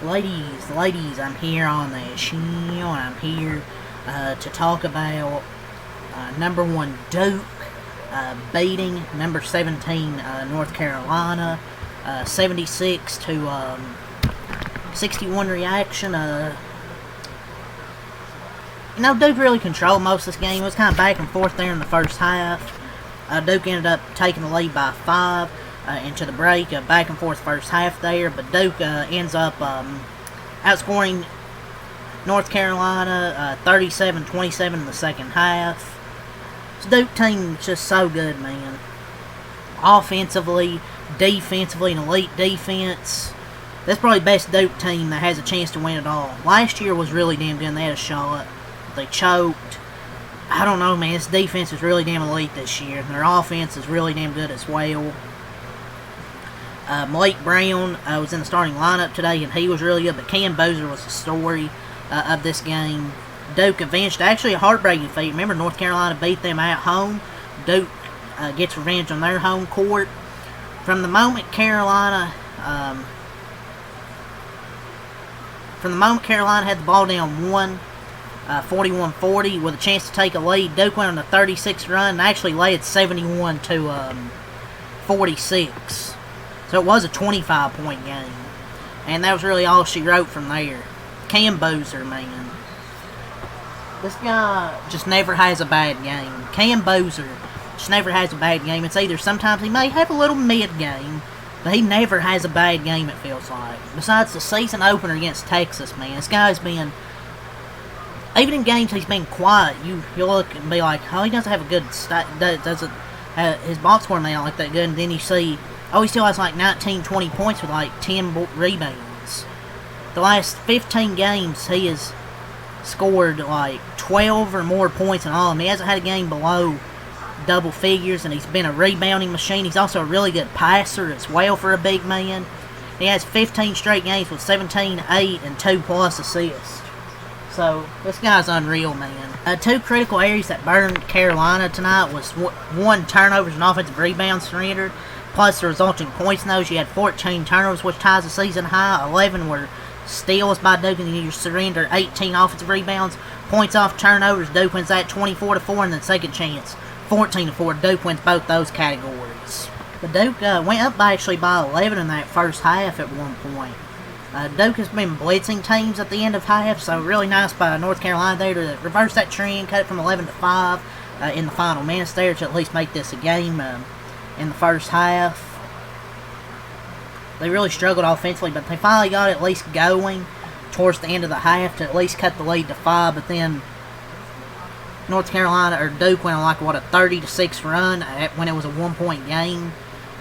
Ladies, I'm here on the show, and I'm here to talk about number 1 Duke beating number 17 North Carolina, 76 to 61 reaction. Duke really controlled most of this game. It was kind of back and forth there in the first half. Duke ended up taking the lead by 5 into the break. Back and forth first half there, but Duke ends up outscoring North Carolina 37-27 in the second half. This Duke team is just so good, man. Offensively, defensively, an elite defense. That's probably the best Duke team that has a chance to win it all. Last year was really damn good. They had a shot. They choked. I don't know, man. This defense is really damn elite this year. Their offense is really damn good as well. Blake Brown was in the starting lineup today, and he was really good. But Cam Boozer was the story of this game. Duke avenged actually a heartbreaking defeat. Remember, North Carolina beat them at home. Duke gets revenge on their home court. From the moment Carolina had the ball down 41-40 with a chance to take a lead, Duke went on a 36 run and actually led 71 to 46. So it was a 25-point game. And that was really all she wrote from there. Cam Boozer, man. This guy just never has a bad game. Cam Boozer just never has a bad game. It's either sometimes he may have a little mid-game, but he never has a bad game, it feels like. Besides the season opener against Texas, man. This guy's been... Even in games he's been quiet, you look and be like, oh, he doesn't have a good his box score may not look that good, and then you see, oh, he still has like 19, 20 points with like 10 rebounds. The last 15 games, he has scored like 12 or more points in all of them. He hasn't had a game below double figures, and he's been a rebounding machine. He's also a really good passer as well for a big man. He has 15 straight games with 17, 8, and 2+ assists. So, this guy's unreal, man. 2 critical areas that burned Carolina tonight was 1, turnovers and offensive rebounds surrendered, plus the resulting points in those. You had 14 turnovers, which ties the season high. 11 were steals by Duke, and then you surrender 18 offensive rebounds. Points off turnovers, Duke wins that 24-4, and then second chance, 14-4. Duke wins both those categories. But Duke went up actually by 11 in that first half at one point. Duke has been blitzing teams at the end of half, so really nice by North Carolina there to reverse that trend, cut it from 11-5 in the final minutes there to at least make this a game in the first half. They really struggled offensively, but they finally got it at least going towards the end of the half to at least cut the lead to 5, but then North Carolina, or Duke, went on like, a 30-6 run when it was a 1-point game.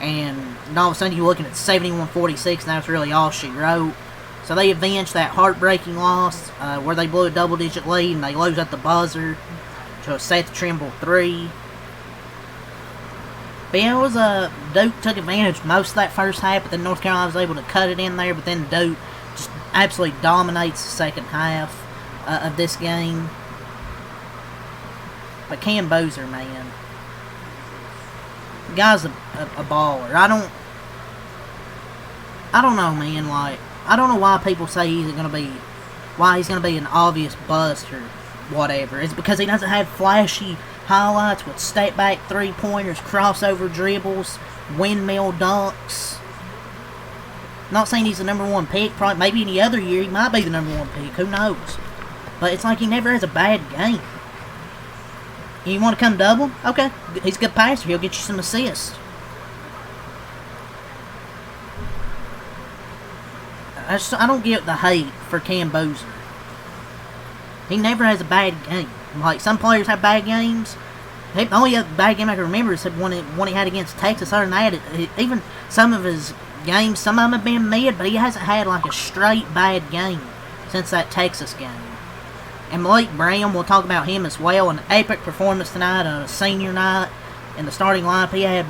And all of a sudden you're looking at 71-46, and that's really all she wrote. So they avenged that heartbreaking loss where they blew a double-digit lead, and they lose at the buzzer to a Seth Trimble 3. But yeah, it was Duke took advantage most of that first half, but then North Carolina was able to cut it in there. But then Duke just absolutely dominates the second half of this game. But Cam Boozer, man. The guy's a baller. I don't know, man. Like, I don't know why people say he's gonna be an obvious bust or whatever. It's because he doesn't have flashy highlights with step back 3-pointers, crossover dribbles, windmill dunks. Not saying he's the number 1 pick. Probably maybe any other year he might be the number 1 pick. Who knows? But it's like he never has a bad game. You want to come double? Okay. He's a good passer. He'll get you some assists. I don't get the hate for Cam Boozer. He never has a bad game. Like, some players have bad games. The only other bad game I can remember is one he had against Texas. Other than that, even some of his games, some of them have been mid, but he hasn't had like a straight bad game since that Texas game. And Blake Brown, we'll talk about him as well. An epic performance tonight on a senior night. In the starting lineup, he had,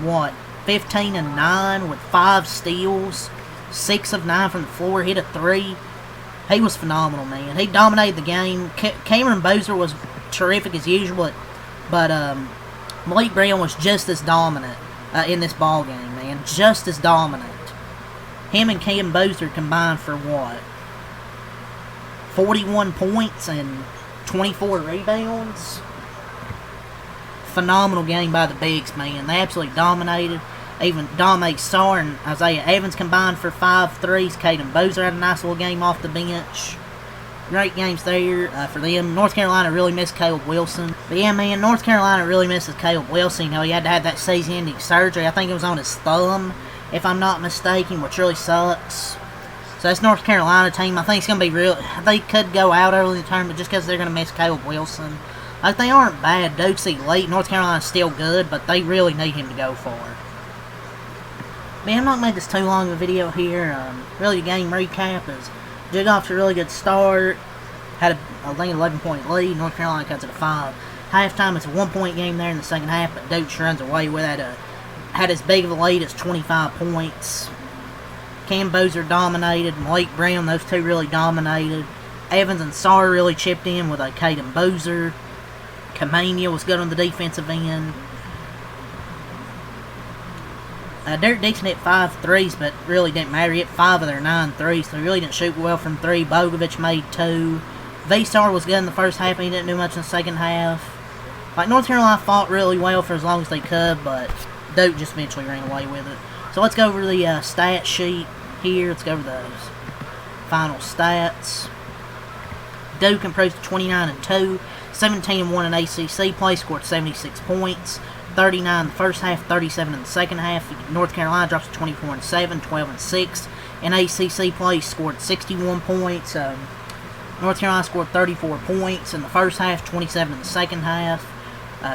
15 and 9 with 5 steals. 6 of 9 from the floor, hit a 3. He was phenomenal, man. He dominated the game. Cameron Boozer was terrific as usual, but Blake Brown was just as dominant in this ball game, man. Just as dominant. Him and Cam Boozer combined for 41 points and 24 rebounds. Phenomenal game by the bigs, man. They absolutely dominated. Even Dame Sarr and Isaiah Evans combined for 5 threes. Caden Boozer had a nice little game off the bench. Great games there for them. North Carolina really missed Caleb Wilson. But yeah, man, North Carolina really misses Caleb Wilson. You know, he had to have that season-ending surgery. I think it was on his thumb, if I'm not mistaken, which really sucks. So that's North Carolina team. I think it's going to be real. They could go out early in the tournament just because they're going to miss Caleb Wilson. Like, they aren't bad. Duke's elite. North Carolina's still good, but they really need him to go far. Man, I'm not going to make this too long of a video here. Really, the game recap is Duke off to a really good start. Had I think, 11-point lead. North Carolina cuts it to 5. Halftime, it's a 1-point game there in the second half, but Duke runs away with it. Had as big of a lead as 25 points. Cam Boozer dominated. Malik Brown, those two really dominated. Evans and Sarr really chipped in with a Caden Boozer. Kamania was good on the defensive end. Derek Dixon hit 5 threes, but really didn't matter. He hit 5 of their 9 threes, so he really didn't shoot well from 3. Bogovich made 2. V-Star was good in the first half, and he didn't do much in the second half. Like, North Carolina fought really well for as long as they could, but Duke just eventually ran away with it. So let's go over the stat sheet here. Let's go over those final stats. Duke improved to 29-2, 17-1 in ACC play, scored 76 points. 39 in the first half, 37 in the second half. North Carolina drops to 24-7, 12-6. In ACC play, scored 61 points. North Carolina scored 34 points in the first half, 27 in the second half.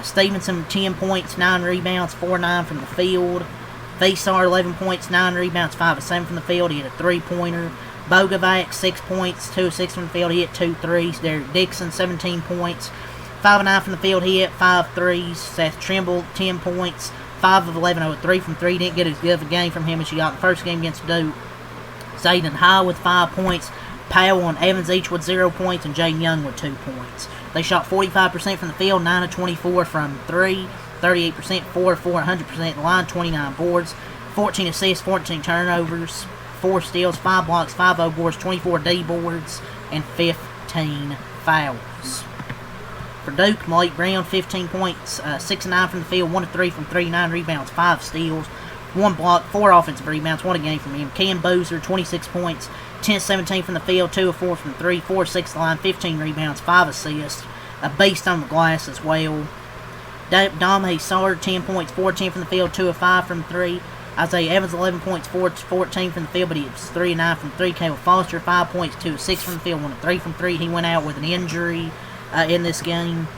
Stevenson, 10 points, 9 rebounds, 4-9 from the field. V-Star, 11 points, 9 rebounds, 5-7 from the field. He hit a 3-pointer. Bogovac, 6 points, 2 of 6 from the field. He hit 2 threes. Derek Dixon, 17 points. 5 of 9 from the field, he hit 5 threes. Seth Trimble, 10 points, 5 of 11, 0 3 from 3. Didn't get as good of a game from him as you got in the first game against Duke. Zayden High with 5 points. Powell and Evans each with 0 points, and Jaden Young with 2 points. They shot 45% from the field, 9 of 24 from 3, 38%, 4 of 4, 100% at the line, 29 boards, 14 assists, 14 turnovers, 4 steals, 5 blocks, 5 O boards, 24 D boards, and 15 fouls. For Duke, Malik Brown, 15 points, 6 of 9 from the field, 1 of 3 from 3, 9 rebounds, 5 steals, 1 block, 4 offensive rebounds, 1 a game from him. Cam Boozer, 26 points, 10 of 17 from the field, 2 of 4 from 3, 4 of 6 at the line, 15 rebounds, 5 assists, a beast on the glass as well. Dame Sarr, 10 points, 4 of 10 from the field, 2 of 5 from 3. Isaiah Evans, 11 points, 4 of 14 from the field, but he was 3 of 9 from 3. Caleb Foster, 5 points, 2 of 6 from the field, 1 of 3 from 3. He went out with an injury in this game.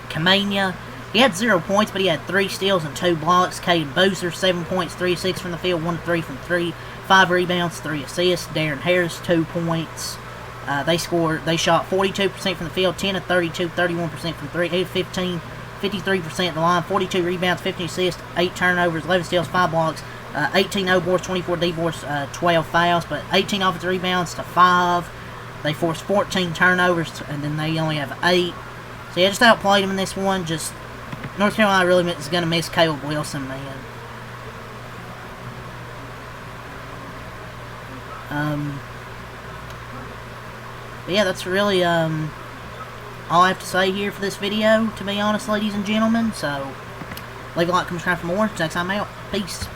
Kamania, he had 0 points, but he had 3 steals and 2 blocks. Caden Boozer, 7 points, 3 of 6 from the field, 1 of 3 from 3. 5 rebounds, 3 assists. Darren Harris, 2 points. They shot 42% from the field, 10 of 32, 31% from 3, 8 of 15, 53% at the line, 42 rebounds, 15 assists, 8 turnovers, 11 steals, 5 blocks, 18 O boards, 24 D boards, 12 fouls, but 18 offensive rebounds to 5. They forced 14 turnovers, and then they only have 8. So yeah, just outplayed him in this one. Just North Carolina really is going to miss Caleb Wilson, man. But yeah, that's really all I have to say here for this video, to be honest, ladies and gentlemen. So leave a like, comment, subscribe for more. Next time out. Peace.